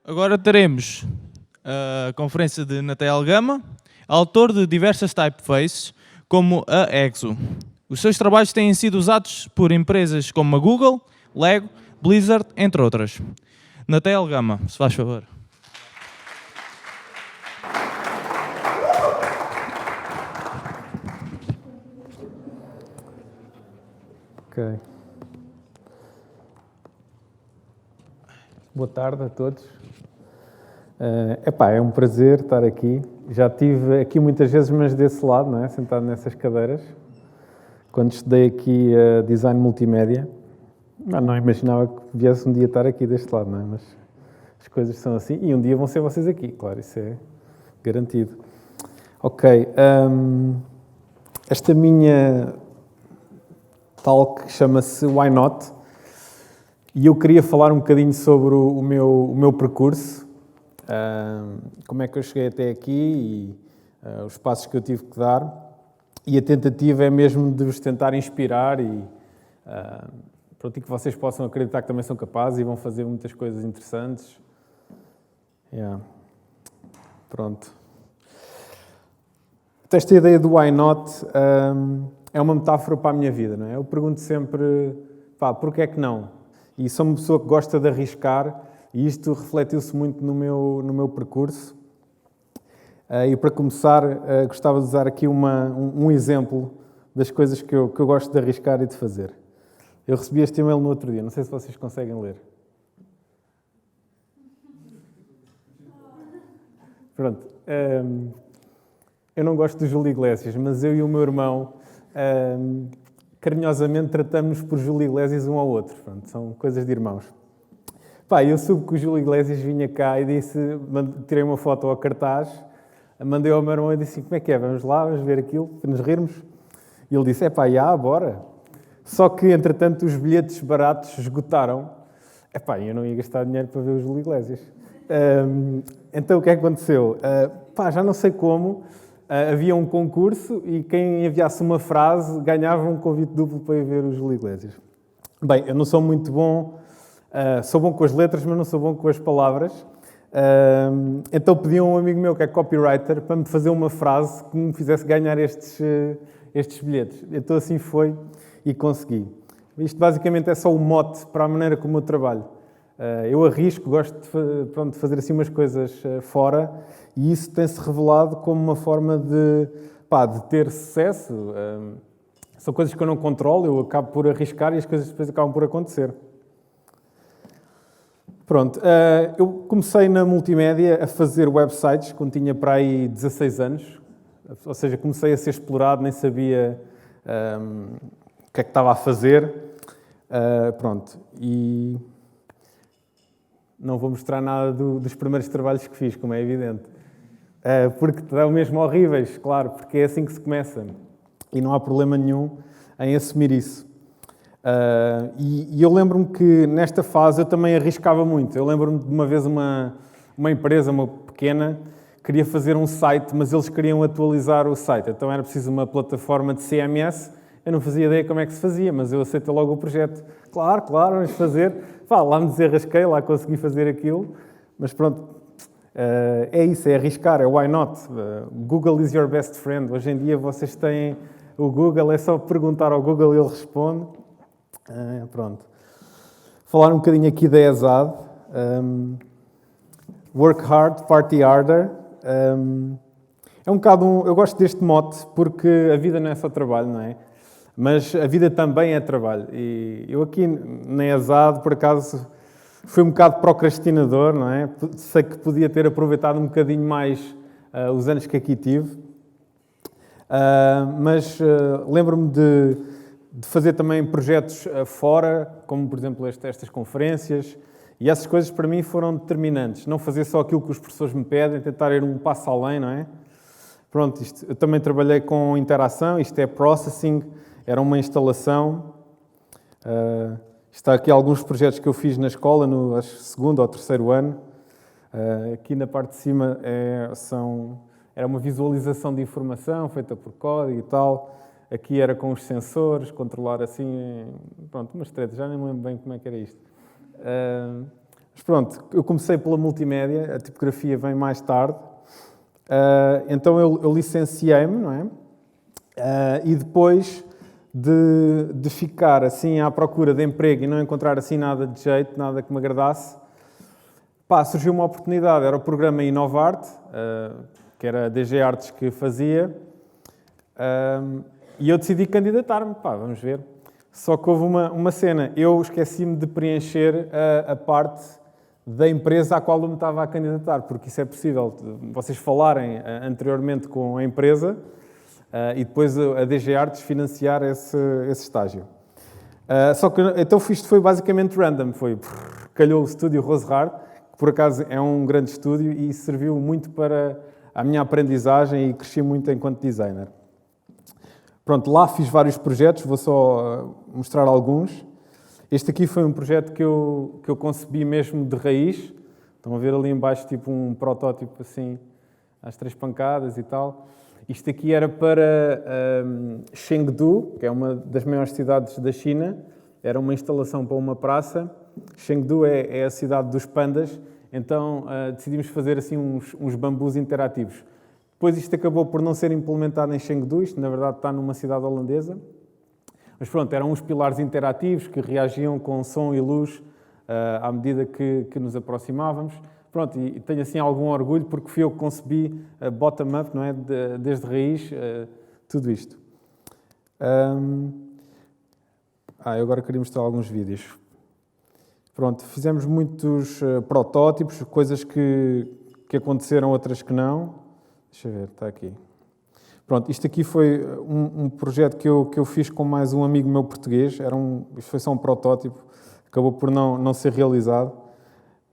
Agora teremos a conferência de Natael Gama, autor de diversas typefaces, como a EXO. Os seus trabalhos têm sido usados por empresas como a Google, Lego, Blizzard, entre outras. Natael Gama, se faz favor. Ok. Boa tarde a todos. É um prazer estar aqui. Já estive aqui muitas vezes, mas desse lado, não é? Sentado nessas cadeiras. Quando estudei aqui Design Multimédia, não imaginava que viesse um dia estar aqui deste lado, não é? Mas as coisas são assim e um dia vão ser vocês aqui, claro, isso é garantido. Ok. Esta minha talk chama-se Why Not? E eu queria falar um bocadinho sobre o meu percurso, como é que eu cheguei até aqui e os passos que eu tive que dar. E a tentativa é mesmo de vos tentar inspirar e que vocês possam acreditar que também são capazes e vão fazer muitas coisas interessantes. Pronto. Esta ideia do Why Not é uma metáfora para a minha vida, não é? Eu pergunto sempre, porquê é que não? E sou uma pessoa que gosta de arriscar e isto refletiu-se muito no meu percurso. E para começar, gostava de usar aqui um exemplo das coisas que eu gosto de arriscar e de fazer. Eu recebi este e-mail no outro dia, não sei se vocês conseguem ler. Pronto. Eu não gosto do Júlio Iglesias, mas eu e o meu irmão carinhosamente tratamos-nos por Júlio Iglesias um ao outro. Pronto, são coisas de irmãos. Eu soube que o Júlio Iglesias vinha cá e tirei uma foto ao cartaz, mandei ao meu irmão e disse: como é que é? Vamos lá, vamos ver aquilo, para nos rirmos. E ele disse: bora. Só que, entretanto, os bilhetes baratos esgotaram. Eu não ia gastar dinheiro para ver o Júlio Iglesias. Então, o que é que aconteceu? Já não sei como, havia um concurso e quem enviasse uma frase ganhava um convite duplo para ir ver o Júlio Iglesias. Eu não sou muito bom, sou bom com as letras, mas não sou bom com as palavras. Então pedi a um amigo meu que é copywriter para me fazer uma frase que me fizesse ganhar estes bilhetes. Então assim foi e consegui. Isto basicamente é só um mote para a maneira como eu trabalho. Eu arrisco, gosto de fazer assim umas coisas fora e isso tem-se revelado como uma forma de ter sucesso. São coisas que eu não controlo, eu acabo por arriscar e as coisas depois acabam por acontecer. Pronto, eu comecei na multimédia a fazer websites quando tinha para aí 16 anos. Ou seja, comecei a ser explorado, nem sabia o que é que estava a fazer. E não vou mostrar nada dos primeiros trabalhos que fiz, como é evidente. Porque estão mesmo horríveis, claro, porque é assim que se começa. E não há problema nenhum em assumir isso. E eu lembro-me que nesta fase eu também arriscava muito. Eu lembro-me de uma vez uma empresa, uma pequena, queria fazer um site, mas eles queriam atualizar o site. Então era preciso uma plataforma de CMS. Eu não fazia ideia como é que se fazia, mas eu aceitei logo o projeto. Claro, vamos fazer. Lá me desenrasquei, lá consegui fazer aquilo. Mas pronto, é isso, é arriscar, é why not? Google is your best friend. Hoje em dia vocês têm o Google, é só perguntar ao Google e ele responde. Pronto. Falar um bocadinho aqui da ESAD. Work hard, party harder. É um bocado eu gosto deste mote porque a vida não é só trabalho, não é? Mas a vida também é trabalho. E eu aqui na ESAD, por acaso, fui um bocado procrastinador, não é? Sei que podia ter aproveitado um bocadinho mais os anos que aqui tive. Mas lembro-me de fazer também projetos fora, como por exemplo estas conferências, e essas coisas para mim foram determinantes. Não fazer só aquilo que os professores me pedem, tentar ir um passo além, não é? Pronto, eu também trabalhei com interação, isto é processing, era uma instalação. Está aqui alguns projetos que eu fiz na escola, no segundo ou terceiro ano. Aqui na parte de cima era uma visualização de informação feita por código e tal. Aqui era com os sensores, controlar assim, pronto, umas tretas, já nem me lembro bem como é que era isto. Mas pronto, eu comecei pela multimédia, a tipografia vem mais tarde. Então eu licenciei-me, não é? E depois de ficar assim à procura de emprego e não encontrar assim nada de jeito, nada que me agradasse, surgiu uma oportunidade, era o programa Inovarte, que era a DG Artes que fazia, e eu decidi candidatar-me, vamos ver. Só que houve uma cena, eu esqueci-me de preencher a parte da empresa à qual eu me estava a candidatar, porque isso é possível, vocês falarem anteriormente com a empresa e depois a DG Artes financiar esse estágio. Só que então isto foi basicamente random, calhou o estúdio Rosehard, que por acaso é um grande estúdio e serviu muito para a minha aprendizagem e cresci muito enquanto designer. Pronto, lá fiz vários projetos, vou só mostrar alguns. Este aqui foi um projeto que eu concebi mesmo de raiz. Estão a ver ali em baixo tipo um protótipo assim, às 3 pancadas e tal. Isto aqui era para Chengdu, que é uma das maiores cidades da China. Era uma instalação para uma praça. Chengdu é a cidade dos pandas, então decidimos fazer assim uns bambus interativos. Depois isto acabou por não ser implementado em Chengdu, isto na verdade está numa cidade holandesa. Mas pronto, eram uns pilares interativos que reagiam com som e luz à medida que nos aproximávamos. Pronto, e tenho assim algum orgulho porque fui eu que concebi bottom-up, não é? Desde raiz, tudo isto. Eu agora queria mostrar alguns vídeos. Pronto, fizemos muitos protótipos, coisas que aconteceram, outras que não. Deixa eu ver, está aqui. Pronto, isto aqui foi um projeto que eu fiz com mais um amigo meu português. Isto foi só um protótipo, acabou por não ser realizado.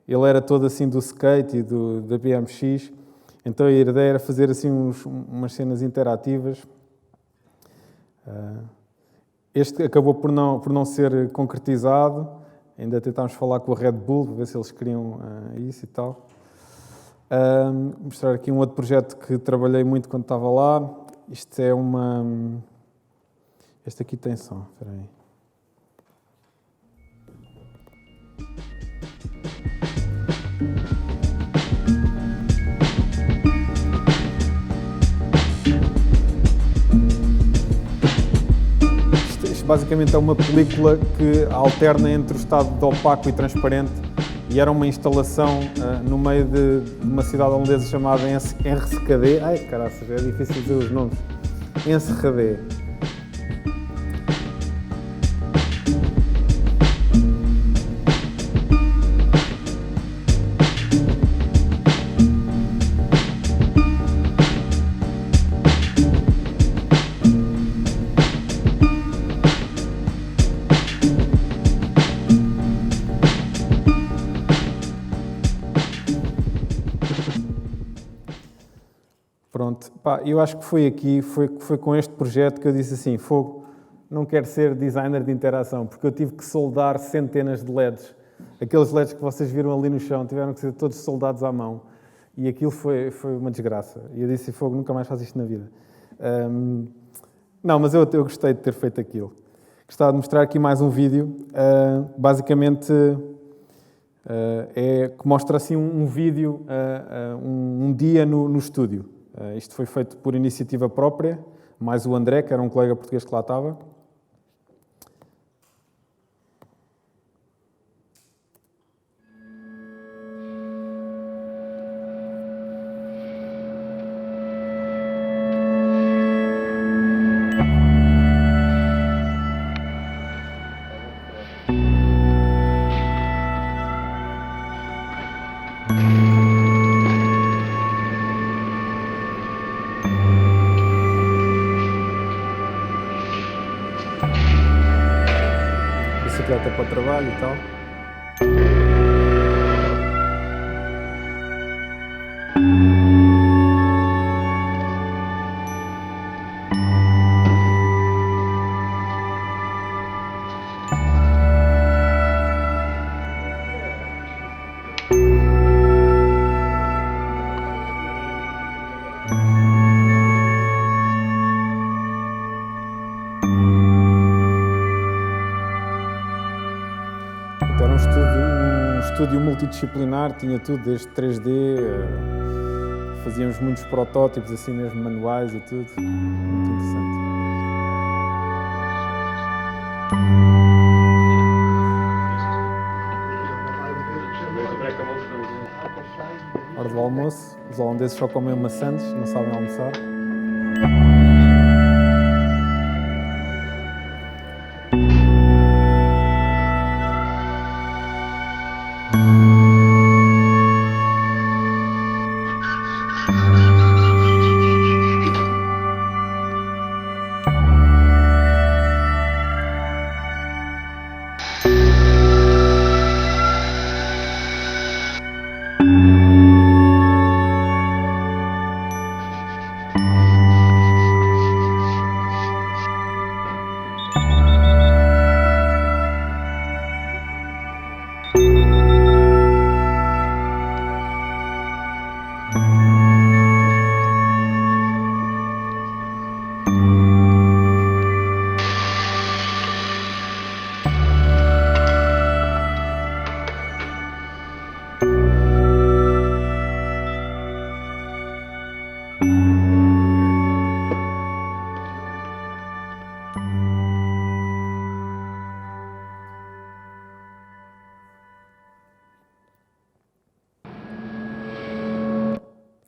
Ele era todo assim do skate e da BMX, então a ideia era fazer assim umas cenas interativas. Este acabou por não ser concretizado, ainda tentámos falar com a Red Bull para ver se eles queriam isso e tal. Mostrar aqui um outro projeto que trabalhei muito quando estava lá. Isto é Este aqui tem som, espera aí. Isto basicamente é uma película que alterna entre o estado de opaco e transparente e era uma instalação no meio de uma cidade holandesa chamada Enschede. Ai, caraças, é difícil dizer os nomes. Enschede. Pronto, eu acho que foi com este projeto que eu disse assim, não quero ser designer de interação, porque eu tive que soldar centenas de LEDs. Aqueles LEDs que vocês viram ali no chão tiveram que ser todos soldados à mão. E aquilo foi uma desgraça. E eu disse, nunca mais faço isto na vida. Não, mas eu gostei de ter feito aquilo. Gostava de mostrar aqui mais um vídeo. Basicamente, que mostra assim um vídeo, um dia no estúdio. Isto foi feito por iniciativa própria, mais o André, que era um colega português que lá estava. bicicleta para o trabalho e tal. Era um estúdio multidisciplinar, tinha tudo, desde 3D, fazíamos muitos protótipos, assim mesmo, manuais e tudo. Muito interessante. Hora do almoço, os holandeses só comem maçãs, não sabem almoçar.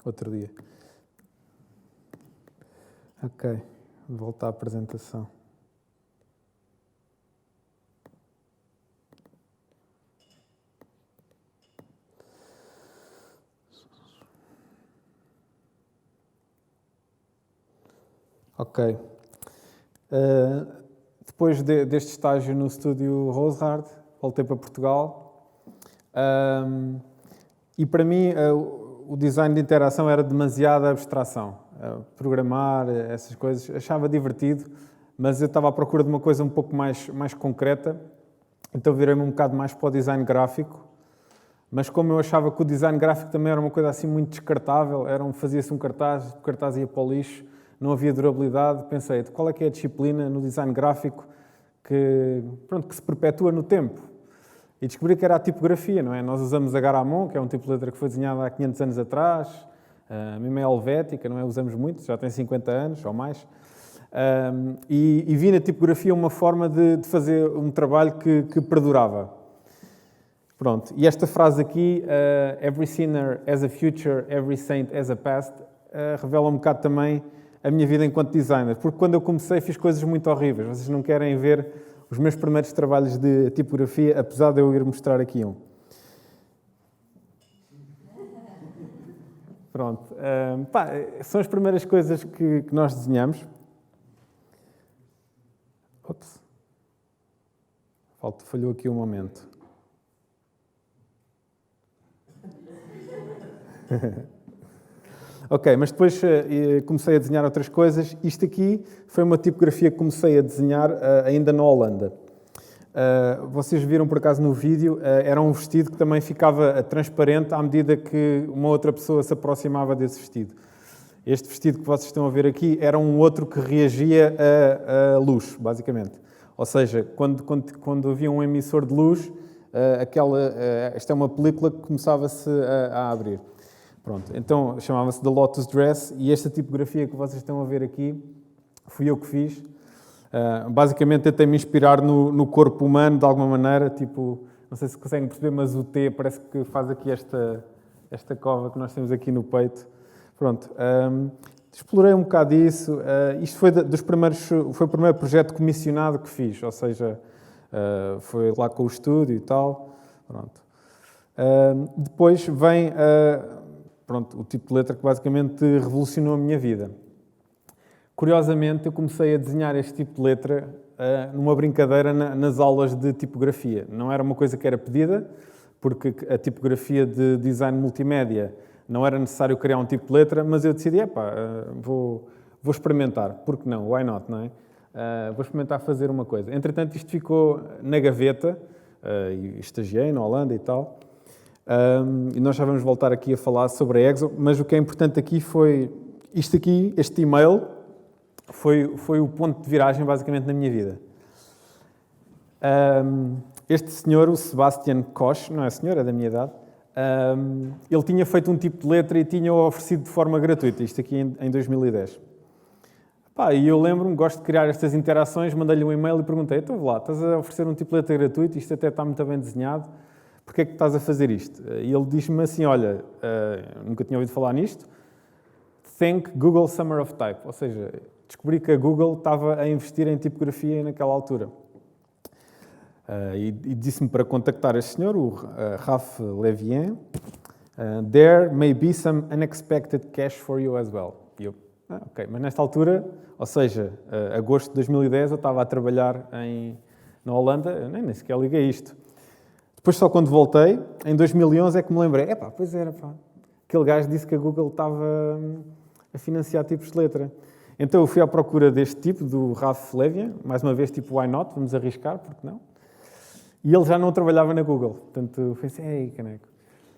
Outro dia. Ok, volto à apresentação. Ok. Depois deste estágio no estúdio Rosehard, voltei para Portugal. E para mim, o design de interação era demasiada abstração. Programar, essas coisas, achava divertido, mas eu estava à procura de uma coisa um pouco mais concreta. Então virei-me um bocado mais para o design gráfico. Mas como eu achava que o design gráfico também era uma coisa assim muito descartável, fazia-se um cartaz, o cartaz ia para o lixo, não havia durabilidade, pensei, qual é que é a disciplina no design gráfico que se perpetua no tempo? E descobri que era a tipografia, não é? Nós usamos a Garamond, que é um tipo de letra que foi desenhado há 500 anos atrás, a mesma é helvética, não é? Usamos muito, já tem 50 anos ou mais. E vi na tipografia uma forma de fazer um trabalho que perdurava. Pronto, e esta frase aqui, every sinner has a future, every saint has a past, revela um bocado também a minha vida enquanto designer, porque quando eu comecei fiz coisas muito horríveis. Vocês não querem ver os meus primeiros trabalhos de tipografia, apesar de eu ir mostrar aqui um. Pronto, são as primeiras coisas que nós desenhamos. Ops. Falhou aqui um momento. Ok, mas depois comecei a desenhar outras coisas. Isto aqui foi uma tipografia que comecei a desenhar ainda na Holanda. Vocês viram por acaso no vídeo, era um vestido que também ficava transparente à medida que uma outra pessoa se aproximava desse vestido. Este vestido que vocês estão a ver aqui era um outro que reagia a luz, basicamente. Ou seja, quando havia um emissor de luz, esta é uma película que começava-se a abrir. Pronto, então chamava-se The Lotus Dress e esta tipografia que vocês estão a ver aqui fui eu que fiz. Basicamente tentei me inspirar no corpo humano de alguma maneira, tipo, não sei se conseguem perceber, mas o T parece que faz aqui esta cova que nós temos aqui no peito. Pronto, explorei um bocado isso. Isto foi foi o primeiro projeto comissionado que fiz, ou seja, foi lá com o estúdio e tal. Pronto. Depois vem o tipo de letra que basicamente revolucionou a minha vida. Curiosamente, eu comecei a desenhar este tipo de letra numa brincadeira nas aulas de tipografia. Não era uma coisa que era pedida, porque a tipografia de design multimédia não era necessário criar um tipo de letra, mas eu decidi, vou experimentar, porque não, why not, não é? Vou experimentar fazer uma coisa. Entretanto, isto ficou na gaveta, e estagiei na Holanda e tal, e nós já vamos voltar aqui a falar sobre a Exo, mas o que é importante aqui foi isto aqui, este e-mail, foi o ponto de viragem basicamente na minha vida. Este senhor, o Sebastian Koch, não é senhor, é da minha idade, ele tinha feito um tipo de letra e tinha-o oferecido de forma gratuita, isto aqui em 2010. E eu lembro-me, gosto de criar estas interações, mandei-lhe um e-mail e perguntei, então lá, estás a oferecer um tipo de letra gratuito, isto até está muito bem desenhado, porquê é que estás a fazer isto? E ele diz-me assim, olha, nunca tinha ouvido falar nisto, Think Google Summer of Type, ou seja, descobri que a Google estava a investir em tipografia naquela altura. E disse-me para contactar este senhor, o Raf Levien. There may be some unexpected cash for you as well. E eu, ok, mas nesta altura, ou seja, agosto de 2010, eu estava a trabalhar na Holanda, eu nem sequer liguei isto. Depois, só quando voltei, em 2011, é que me lembrei, pois era, aquele gajo disse que a Google estava a financiar tipos de letra. Então eu fui à procura deste tipo, do Raf Levien, mais uma vez, tipo, why not? Vamos arriscar, porque não? E ele já não trabalhava na Google, portanto eu pensei, ei, caneco.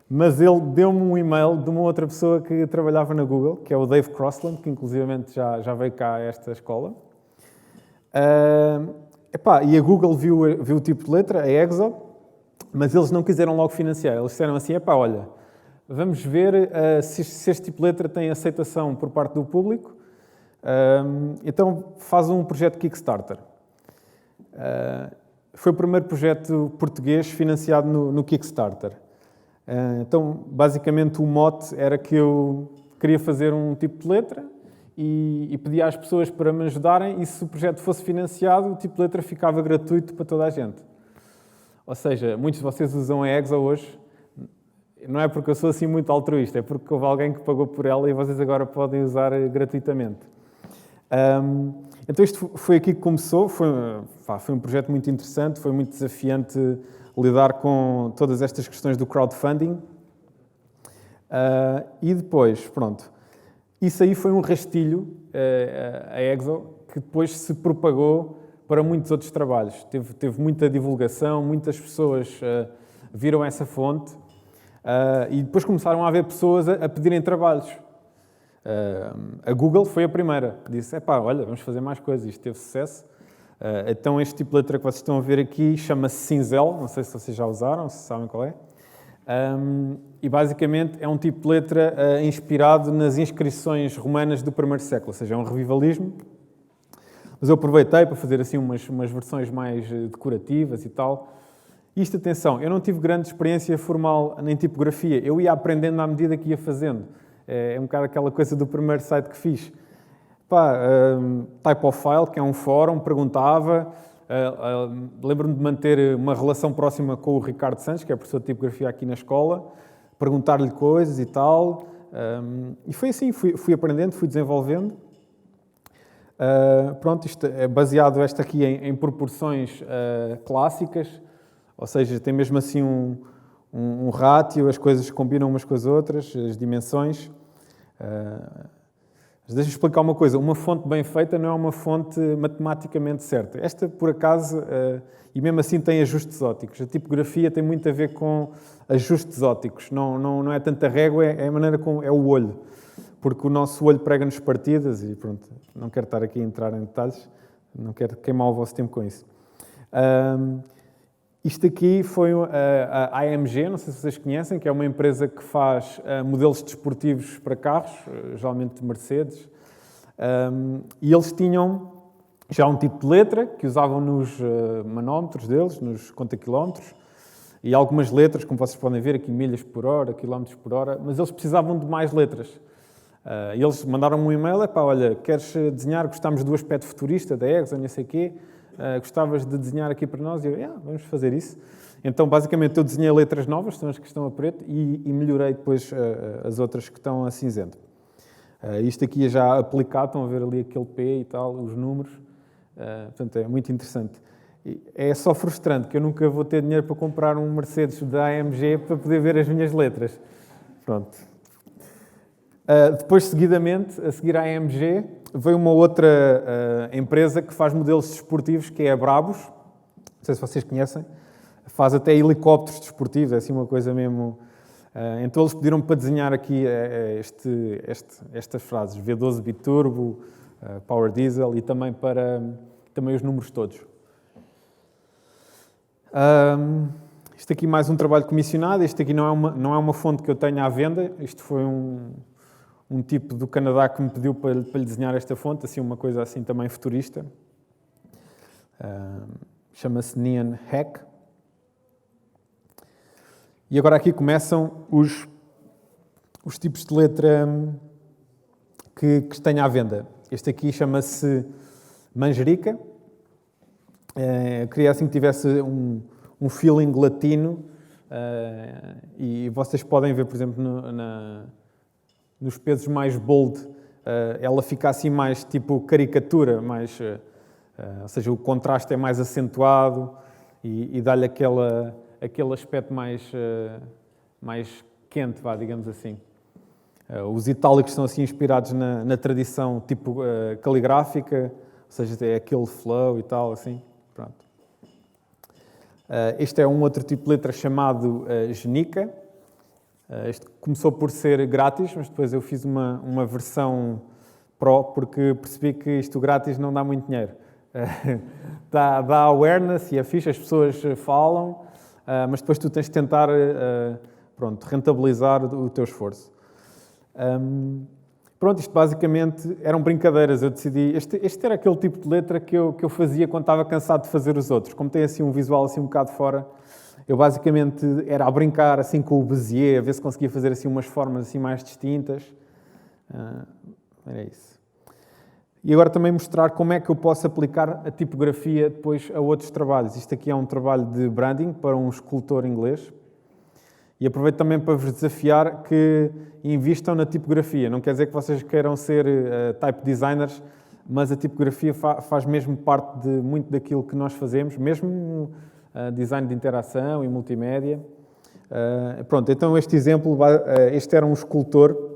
Mas ele deu-me um e-mail de uma outra pessoa que trabalhava na Google, que é o Dave Crossland, que inclusivamente já veio cá a esta escola. E a Google viu o tipo de letra, a Exo, mas eles não quiseram logo financiar. Eles disseram assim, olha, vamos ver se este tipo de letra tem aceitação por parte do público, então faz um projeto Kickstarter. Foi o primeiro projeto português financiado no Kickstarter. Então, basicamente, o mote era que eu queria fazer um tipo de letra e pedia às pessoas para me ajudarem, e se o projeto fosse financiado, o tipo de letra ficava gratuito para toda a gente. Ou seja, muitos de vocês usam a Exo hoje, não é porque eu sou assim muito altruísta, é porque houve alguém que pagou por ela e vocês agora podem usar gratuitamente. Então isto foi aqui que começou, foi um projeto muito interessante, foi muito desafiante lidar com todas estas questões do crowdfunding. E depois, pronto, isso aí foi um rastilho, a Exo, que depois se propagou para muitos outros trabalhos. Teve muita divulgação, muitas pessoas viram essa fonte e depois começaram a haver pessoas a pedirem trabalhos. A Google foi a primeira, disse, olha, vamos fazer mais coisas, isto teve sucesso. Então este tipo de letra que vocês estão a ver aqui chama-se cinzel, não sei se vocês já usaram, se sabem qual é. E basicamente é um tipo de letra inspirado nas inscrições romanas do primeiro século, ou seja, é um revivalismo. Mas eu aproveitei para fazer assim umas versões mais decorativas e tal. Isto, atenção, eu não tive grande experiência formal em tipografia, eu ia aprendendo à medida que ia fazendo. É um bocado aquela coisa do primeiro site que fiz. Typofile, que é um fórum, perguntava. Lembro-me de manter uma relação próxima com o Ricardo Santos, que é professor de tipografia aqui na escola, perguntar-lhe coisas e tal. E foi assim, fui aprendendo, fui desenvolvendo. Pronto, isto é baseado aqui em proporções clássicas, ou seja, tem mesmo assim um rátio, as coisas combinam umas com as outras, as dimensões. Mas deixa-me explicar uma coisa, uma fonte bem feita não é uma fonte matematicamente certa. Esta, por acaso, e mesmo assim tem ajustes ópticos. A tipografia tem muito a ver com ajustes ópticos. Não é tanta régua, é a maneira como é o olho. Porque o nosso olho prega-nos partidas e pronto, não quero estar aqui a entrar em detalhes, não quero queimar o vosso tempo com isso. Isto aqui foi a AMG, não sei se vocês conhecem, que é uma empresa que faz modelos desportivos para carros, geralmente Mercedes, e eles tinham já um tipo de letra que usavam nos manómetros deles, nos conta-quilómetros, e algumas letras, como vocês podem ver aqui, milhas por hora, quilómetros por hora, mas eles precisavam de mais letras. E eles mandaram-me um e-mail, olha, queres desenhar, gostamos do aspecto futurista da Exo, não sei o quê, gostavas de desenhar aqui para nós? E eu, vamos fazer isso. Então, basicamente, eu desenhei letras novas, são as que estão a preto, e melhorei depois as outras que estão a cinzento. Isto aqui é já aplicado, estão a ver ali aquele P e tal, os números. Portanto, é muito interessante. E é só frustrante que eu nunca vou ter dinheiro para comprar um Mercedes da AMG para poder ver as minhas letras. Pronto. Depois, seguidamente, a seguir à AMG, veio uma outra empresa que faz modelos desportivos, que é a Brabus. Não sei se vocês conhecem. Faz até helicópteros desportivos, é assim uma coisa mesmo... Então eles pediram-me para desenhar aqui estas frases, V12 biturbo, Power Diesel e também os números todos. Isto aqui mais um trabalho comissionado, isto aqui não é uma fonte que eu tenha à venda, isto foi um tipo do Canadá que me pediu para lhe desenhar esta fonte, assim uma coisa assim também futurista. Chama-se Neon Hack. E agora aqui começam os tipos de letra que tenho à venda. Este aqui chama-se Manjerica. Queria assim que tivesse um feeling latino. E vocês podem ver, por exemplo, nos pesos mais bold, ela fica assim mais tipo caricatura, ou seja, o contraste é mais acentuado e dá-lhe aquele aspecto mais quente, digamos assim. Os itálicos são assim inspirados na tradição tipo caligráfica, ou seja, é aquele flow e tal, assim. Pronto. Este é um outro tipo de letra chamado Genica. Este começou por ser grátis, mas depois eu fiz uma versão Pro, porque percebi que isto grátis não dá muito dinheiro. Dá awareness e é fixe, as pessoas falam, mas depois tu tens de tentar rentabilizar o teu esforço. Isto basicamente eram brincadeiras. Eu decidi... Este era aquele tipo de letra que eu fazia quando estava cansado de fazer os outros. Como tem assim um visual assim um bocado fora, eu basicamente era a brincar assim com o Bezier, a ver se conseguia fazer assim umas formas assim mais distintas. Era isso. E agora também mostrar como é que eu posso aplicar a tipografia depois a outros trabalhos. Isto aqui é um trabalho de branding para um escultor inglês. E aproveito também para vos desafiar que invistam na tipografia. Não quer dizer que vocês queiram ser type designers, mas a tipografia faz mesmo parte de muito daquilo que nós fazemos, mesmo design de interação e multimédia. Então este exemplo, este era um escultor.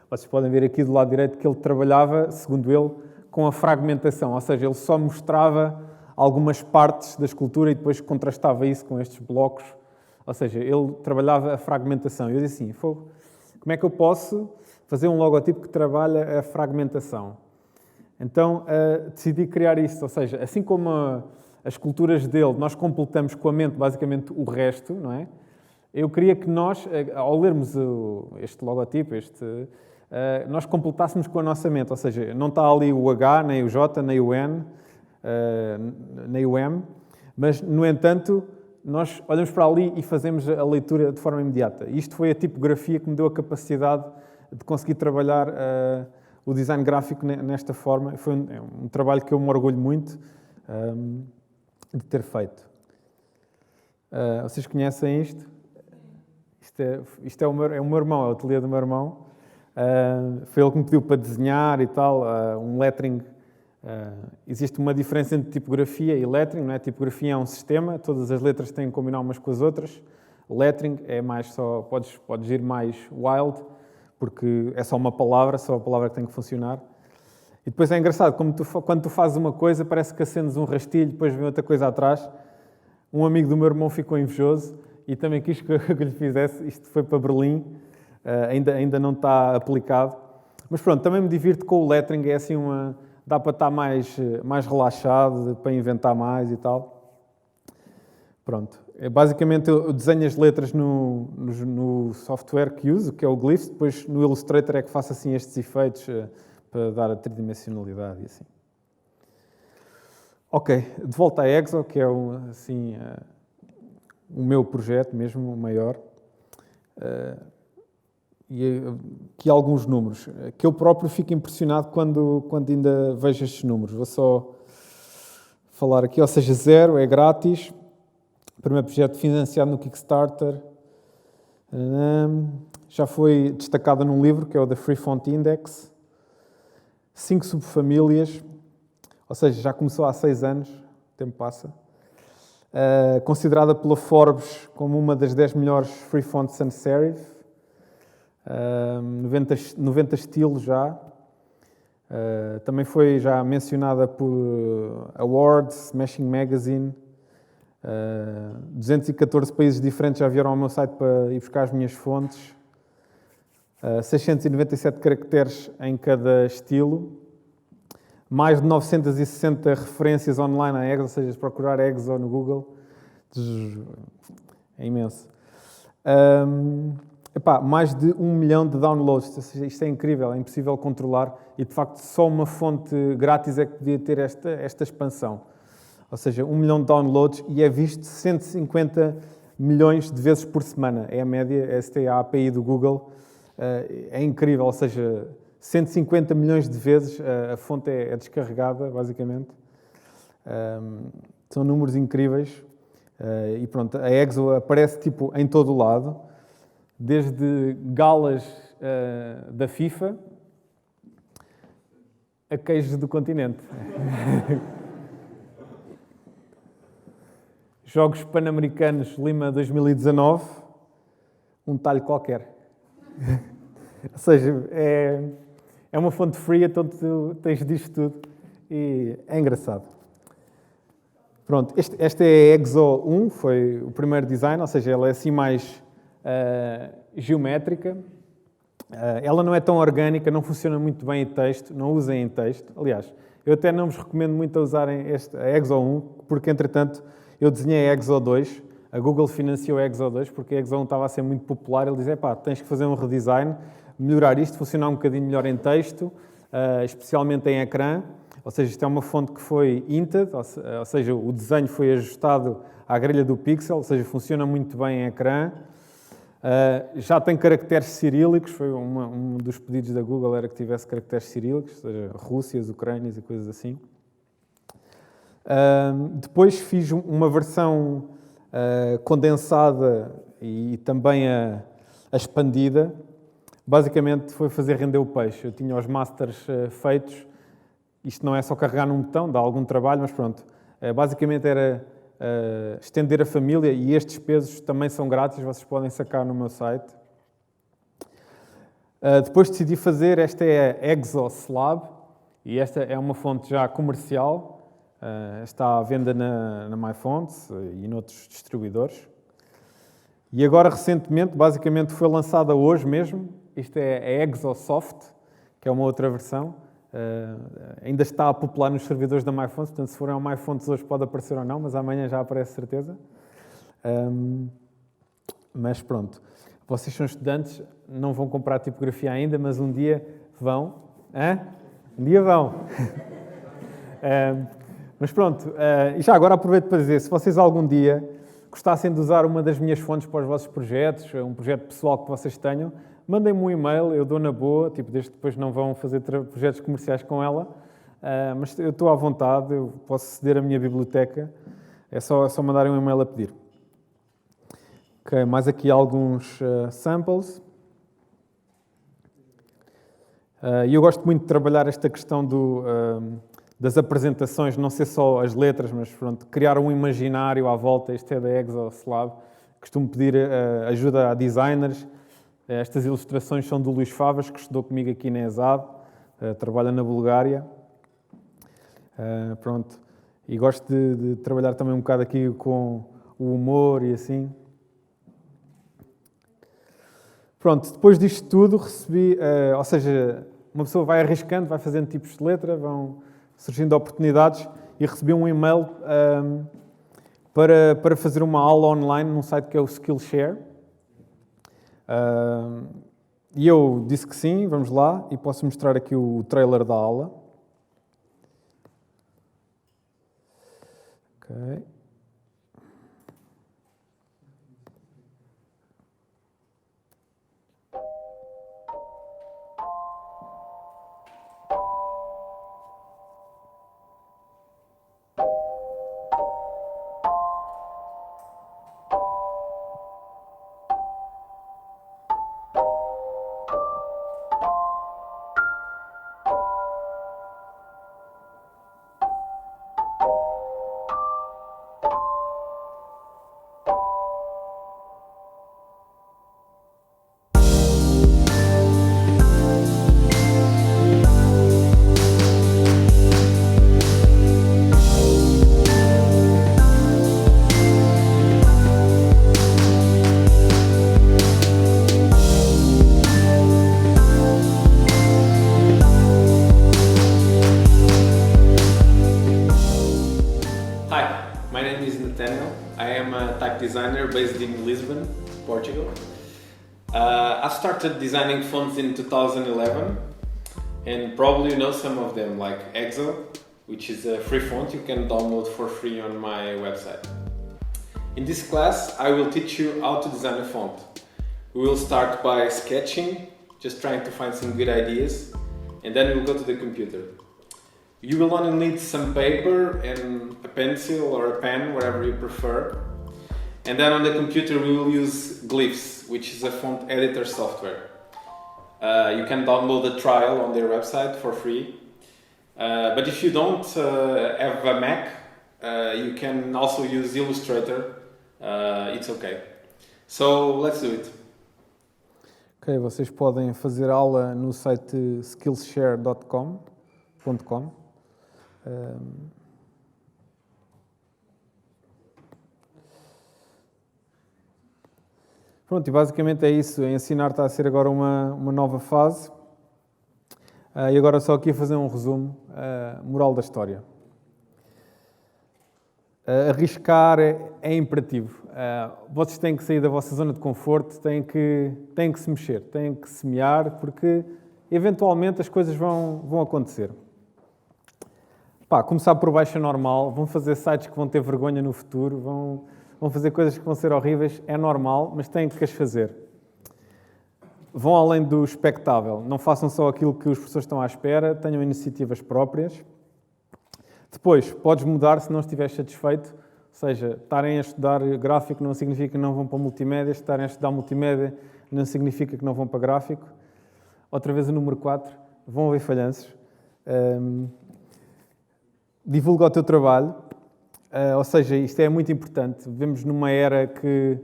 Vocês podem ver aqui do lado direito que ele trabalhava, segundo ele, com a fragmentação, ou seja, ele só mostrava algumas partes da escultura e depois contrastava isso com estes blocos, ou seja, ele trabalhava a fragmentação. Eu disse assim, como é que eu posso fazer um logotipo que trabalha a fragmentação? Então decidi criar isto, ou seja, assim como as esculturas dele, nós completamos com a mente basicamente o resto, não é? Eu queria que nós, ao lermos este logotipo, nós completássemos com a nossa mente, ou seja, não está ali o H, nem o J, nem o N, nem o M, mas, no entanto, nós olhamos para ali e fazemos a leitura de forma imediata. Isto foi a tipografia que me deu a capacidade de conseguir trabalhar o design gráfico nesta forma. Foi um trabalho que eu me orgulho muito de ter feito. Vocês conhecem isto? Isto é o meu irmão, é o ateliê do meu irmão. Foi ele que me pediu para desenhar e tal, um lettering. Existe uma diferença entre tipografia e lettering, não é? Tipografia é um sistema, todas as letras têm que combinar umas com as outras. Lettering é mais só, podes ir mais wild, porque é só a palavra que tem que funcionar. E depois é engraçado, quando tu fazes uma coisa, parece que acendes um rastilho, depois vem outra coisa atrás. Um amigo do meu irmão ficou invejoso e também quis que eu lhe fizesse. Isto foi para Berlim. Ainda não está aplicado. Mas pronto, também me divirto com o lettering, é assim dá para estar mais relaxado, para inventar mais e tal. Pronto. Basicamente eu desenho as letras no software que uso, que é o Glyphs, depois no Illustrator é que faço assim estes efeitos para dar a tridimensionalidade e assim. Ok, de volta à Exo, que é o meu projeto mesmo, o maior. E aqui alguns números, que eu próprio fico impressionado quando ainda vejo estes números. Vou só falar aqui, ou seja, 0 é grátis, primeiro projeto financiado no Kickstarter, já foi destacado num livro, que é o The Free Font Index, 5 subfamílias, ou seja, já começou há 6 anos, o tempo passa. Considerada pela Forbes como uma das 10 melhores free font sans serif. 90 estilos já. Também foi já mencionada por Awards, Smashing Magazine. 214 países diferentes já vieram ao meu site para ir buscar as minhas fontes. 697 caracteres em cada estilo. Mais de 960 referências online à Exo, ou seja, se procurar Exo no Google, é imenso. Mais de 1 milhão de downloads, isto é incrível, é impossível controlar e de facto só uma fonte grátis é que podia ter esta expansão. Ou seja, 1 milhão de downloads e é visto 150 milhões de vezes por semana, é a média, esta é a API do Google, é incrível, ou seja, 150 milhões de vezes a fonte é descarregada, basicamente. São números incríveis e pronto, a Exo aparece tipo em todo o lado. Desde galas da FIFA a queijos do continente. Jogos Pan-Americanos Lima 2019, um talho qualquer. Ou seja, é uma fonte free, então tu tens disto tudo e é engraçado. Pronto, esta é a Exo 1, foi o primeiro design, ou seja, ela é assim mais geométrica. Ela não é tão orgânica, não funciona muito bem em texto, não usem em texto. Aliás, eu até não vos recomendo muito a usarem a Exo 1, porque entretanto eu desenhei a Exo 2, a Google financiou a Exo 2, porque a Exo 1 estava a ser muito popular. Ele dizia, tens que fazer um redesign, melhorar isto, funcionar um bocadinho melhor em texto, especialmente em ecrã. Ou seja, isto é uma fonte que foi inted, ou seja, o desenho foi ajustado à grelha do pixel, ou seja, funciona muito bem em ecrã. Já tem caracteres cirílicos, foi um dos pedidos da Google era que tivesse caracteres cirílicos, ou seja, Rússias, Ucrânias e coisas assim. Depois fiz uma versão condensada e também a expandida. Basicamente foi fazer render o peixe. Eu tinha os masters feitos. Isto não é só carregar num botão, dá algum trabalho, mas pronto. Basicamente era estender a família e estes pesos também são grátis, vocês podem sacar no meu site. Depois decidi fazer, esta é a Exo Slab e esta é uma fonte já comercial, está à venda na MyFonts e noutros distribuidores. E agora recentemente, basicamente foi lançada hoje mesmo, isto é a Exo Soft, que é uma outra versão. Ainda está a popular nos servidores da MyFonts, portanto, se forem ao MyFonts hoje pode aparecer ou não, mas amanhã já aparece certeza. Mas pronto, vocês são estudantes, não vão comprar tipografia ainda, mas um dia vão. Um dia vão. Mas pronto, e já agora aproveito para dizer, se vocês algum dia gostassem de usar uma das minhas fontes para os vossos projetos, um projeto pessoal que vocês tenham, mandem-me um e-mail, eu dou na boa, desde que depois não vão fazer projetos comerciais com ela, mas eu estou à vontade, eu posso ceder a minha biblioteca, é só mandarem um e-mail a pedir. Ok, mais aqui alguns samples. E eu gosto muito de trabalhar esta questão das apresentações, não ser só as letras, mas pronto, criar um imaginário à volta. Este é da Exo Slab. Costumo pedir ajuda a designers. Estas ilustrações são do Luís Favas, que estudou comigo aqui na ESAD, trabalha na Bulgária. Pronto. E gosto de trabalhar também um bocado aqui com o humor e assim. Pronto, depois disto tudo recebi, ou seja, uma pessoa vai arriscando, vai fazendo tipos de letra, vão surgindo oportunidades e recebi um e-mail para fazer uma aula online num site que é o Skillshare. E eu disse que sim, vamos lá, e posso mostrar aqui o trailer da aula. Ok. am a type designer based in Lisbon, Portugal. I started designing fonts in 2011, and probably you know some of them, like Exo, which is a free font you can download for free on my website. In this class, I will teach you how to design a font. We will start by sketching, just trying to find some good ideas, and then we'll go to the computer. You will only need some paper and a pencil or a pen, whatever you prefer. And then on the computer we will use Glyphs, which is a font editor software. You can download a trial on their website for free. But if you don't have a Mac, you can also use Illustrator. It's okay. So let's do it. Ok, vocês podem fazer aula no site skillshare.com. Pronto, e basicamente é isso. Ensinar está a ser agora uma nova fase. E agora só aqui fazer um resumo. Moral da história. Arriscar é imperativo. Vocês têm que sair da vossa zona de conforto, têm que se mexer, têm que semear, porque eventualmente as coisas vão acontecer. Começar por baixo é normal, vão fazer sites que vão ter vergonha no futuro, vão fazer coisas que vão ser horríveis, é normal, mas têm que as fazer. Vão além do expectável, não façam só aquilo que os professores estão à espera, tenham iniciativas próprias. Depois, podes mudar se não estiveres satisfeito, ou seja, estarem a estudar gráfico não significa que não vão para multimédia, estarem a estudar multimédia não significa que não vão para gráfico. Outra vez o número 4, vão haver falhanços. Divulga o teu trabalho, ou seja, isto é muito importante. Vivemos numa era que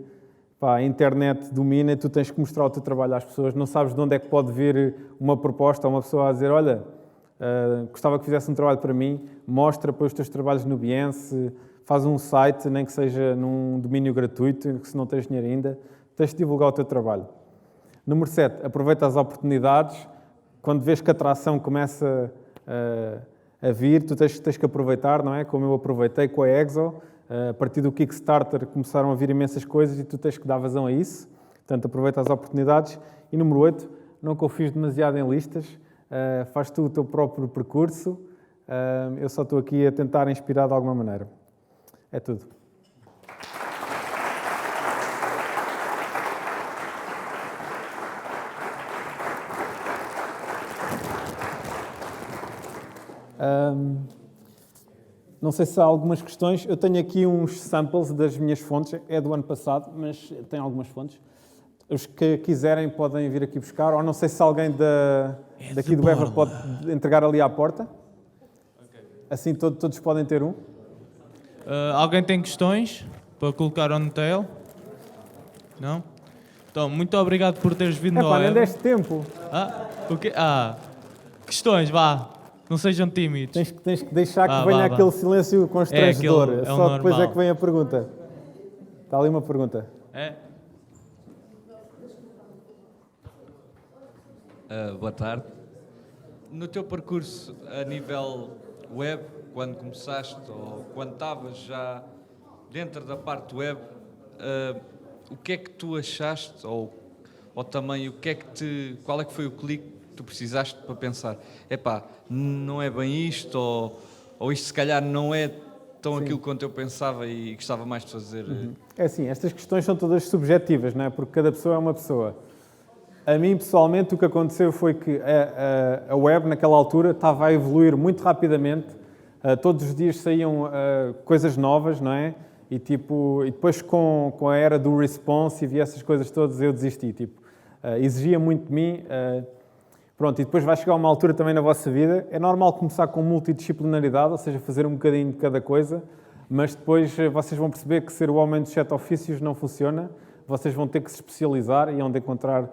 a internet domina e tu tens que mostrar o teu trabalho às pessoas, não sabes de onde é que pode vir uma proposta ou uma pessoa a dizer, olha, gostava que fizesse um trabalho para mim, mostra, põe os teus trabalhos no Behance, faz um site, nem que seja num domínio gratuito, se não tens dinheiro ainda, tens de divulgar o teu trabalho. Número 7, aproveita as oportunidades. Quando vês que a atração começa a vir, tu tens que aproveitar, não é? Como eu aproveitei com a Exo, a partir do Kickstarter começaram a vir imensas coisas e tu tens que dar vazão a isso. Portanto, aproveita as oportunidades. E número 8, não confies demasiado em listas, faz tu o teu próprio percurso. Eu só estou aqui a tentar inspirar de alguma maneira. É tudo. Não sei se há algumas questões. Eu tenho aqui uns samples das minhas fontes. É do ano passado, mas tem algumas fontes. Os que quiserem podem vir aqui buscar. Ou não sei se alguém daqui do Ever pode entregar ali à porta. Assim todos podem ter um. Alguém tem questões para colocar on tail? Não? Então, muito obrigado por teres vindo ao nem Ever. deste tempo. O quê? Questões, vá. Não sejam tímidos. Tens que deixar que venha aquele silêncio constrangedor. Só depois normal. é que vem a pergunta. Está ali uma pergunta. Boa tarde. No teu percurso a nível web, quando começaste ou quando estavas já dentro da parte web, o que é que tu achaste ou também qual é que foi o clique que tu precisaste para pensar, não é bem isto ou isto se calhar não é tão aquilo quanto eu pensava e gostava mais de fazer? É assim, estas questões são todas subjetivas, não é? Porque cada pessoa é uma pessoa. A mim, pessoalmente, o que aconteceu foi que a web, naquela altura, estava a evoluir muito rapidamente. Todos os dias saíam coisas novas, não é? E depois, com a era do responsive e essas coisas todas, eu desisti. Exigia muito de mim. Pronto, e depois vai chegar uma altura também na vossa vida. É normal começar com multidisciplinaridade, ou seja, fazer um bocadinho de cada coisa, mas depois vocês vão perceber que ser o homem dos 7 ofícios não funciona. Vocês vão ter que se especializar e onde encontrar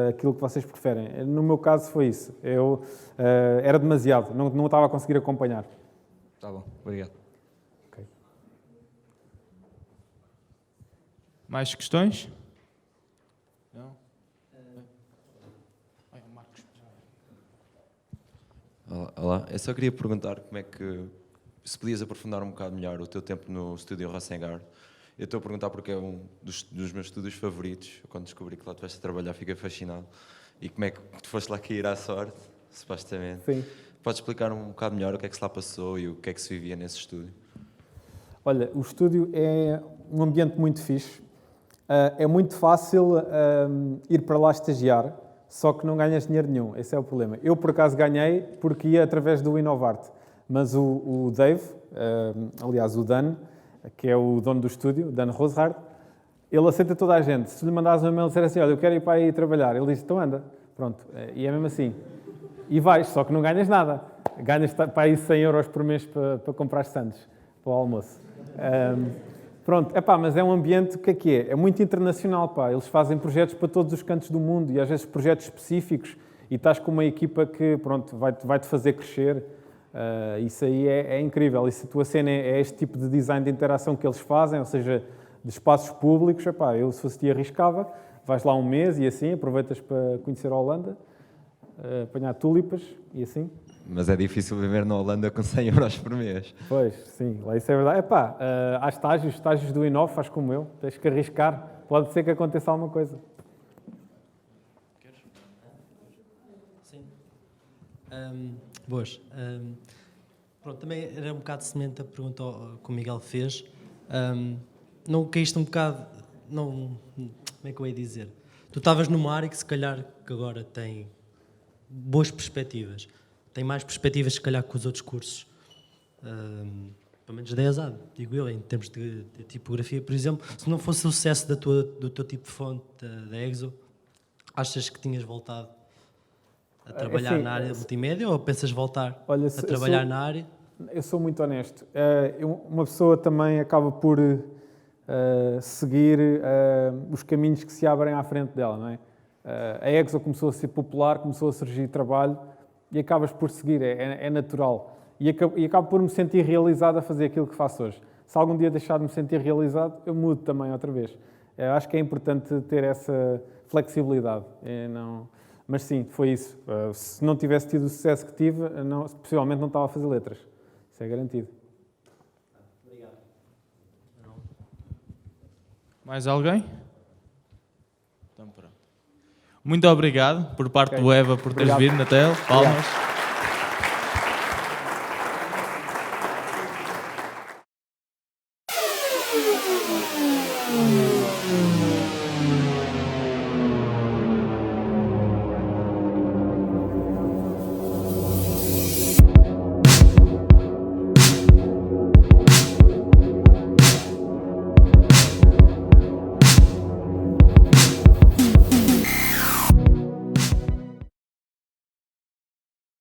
aquilo que vocês preferem. No meu caso foi isso. Eu era demasiado, não estava a conseguir acompanhar. Tá bom, obrigado. Okay. Mais questões? Não? Marcos. Olá, eu só queria perguntar como é que se podias aprofundar um bocado melhor o teu tempo no estúdio Rasengar Eu estou a perguntar porque é um dos meus estudos favoritos. Quando descobri que lá estiveste a trabalhar, fiquei fascinado. E como é que tu foste lá cair à sorte, supostamente? Sim. Podes explicar um bocado melhor o que é que se lá passou e o que é que se vivia nesse estúdio? Olha, o estúdio é um ambiente muito fixe. É muito fácil ir para lá estagiar, só que não ganhas dinheiro nenhum. Esse é o problema. Eu, por acaso, ganhei porque ia através do Inovarte. Mas o Dave, aliás, o Dan, que é o dono do estúdio, Dan Rosehard, ele aceita toda a gente. Se lhe mandares um e-mail e disser assim, olha, eu quero ir para aí trabalhar, ele diz, então anda. Pronto. E é mesmo assim. E vais, só que não ganhas nada. Ganhas para aí 100 euros por mês para comprar sandes para o almoço. Pronto, mas é um ambiente, o que é? É muito internacional, pá. Eles fazem projetos para todos os cantos do mundo e às vezes projetos específicos e estás com uma equipa que, pronto, vai-te fazer crescer. Isso aí é incrível. E se a tua cena é este tipo de design de interação que eles fazem, ou seja, de espaços públicos, eu se fosse ti arriscava, vais lá um mês e assim, aproveitas para conhecer a Holanda, apanhar tulipas e assim. Mas é difícil viver na Holanda com 100 euros por mês. Pois, sim, lá isso é verdade. Há estágios do Inov, faz como eu, tens que arriscar, pode ser que aconteça alguma coisa. Sim. Boas. Pronto, também era um bocado semelhante a pergunta que o Miguel fez. Não caíste um bocado, não, como é que eu ia dizer? Tu estavas numa área que se calhar que agora tem boas perspectivas. Tem mais perspectivas, se calhar, que os outros cursos. Pelo menos da ESAD, digo eu, em termos de tipografia. Por exemplo, se não fosse o sucesso do teu tipo de fonte, da EXO, achas que tinhas voltado a trabalhar na área de multimédia ou pensas voltar a trabalhar na área? Eu sou muito honesto. Uma pessoa também acaba por seguir os caminhos que se abrem à frente dela, não é? A EXO começou a ser popular, começou a surgir trabalho, e acabas por seguir, é natural. E acabo por me sentir realizado a fazer aquilo que faço hoje. Se algum dia deixar de me sentir realizado, eu mudo também outra vez. Acho que é importante ter essa flexibilidade. Mas sim, foi isso. Se não tivesse tido o sucesso que tive, possivelmente não estava a fazer letras. Isso é garantido. Obrigado. Mais alguém? Então, pronto. Muito obrigado por parte do EVA por teres vindo, Natel. Palmas. Obrigado.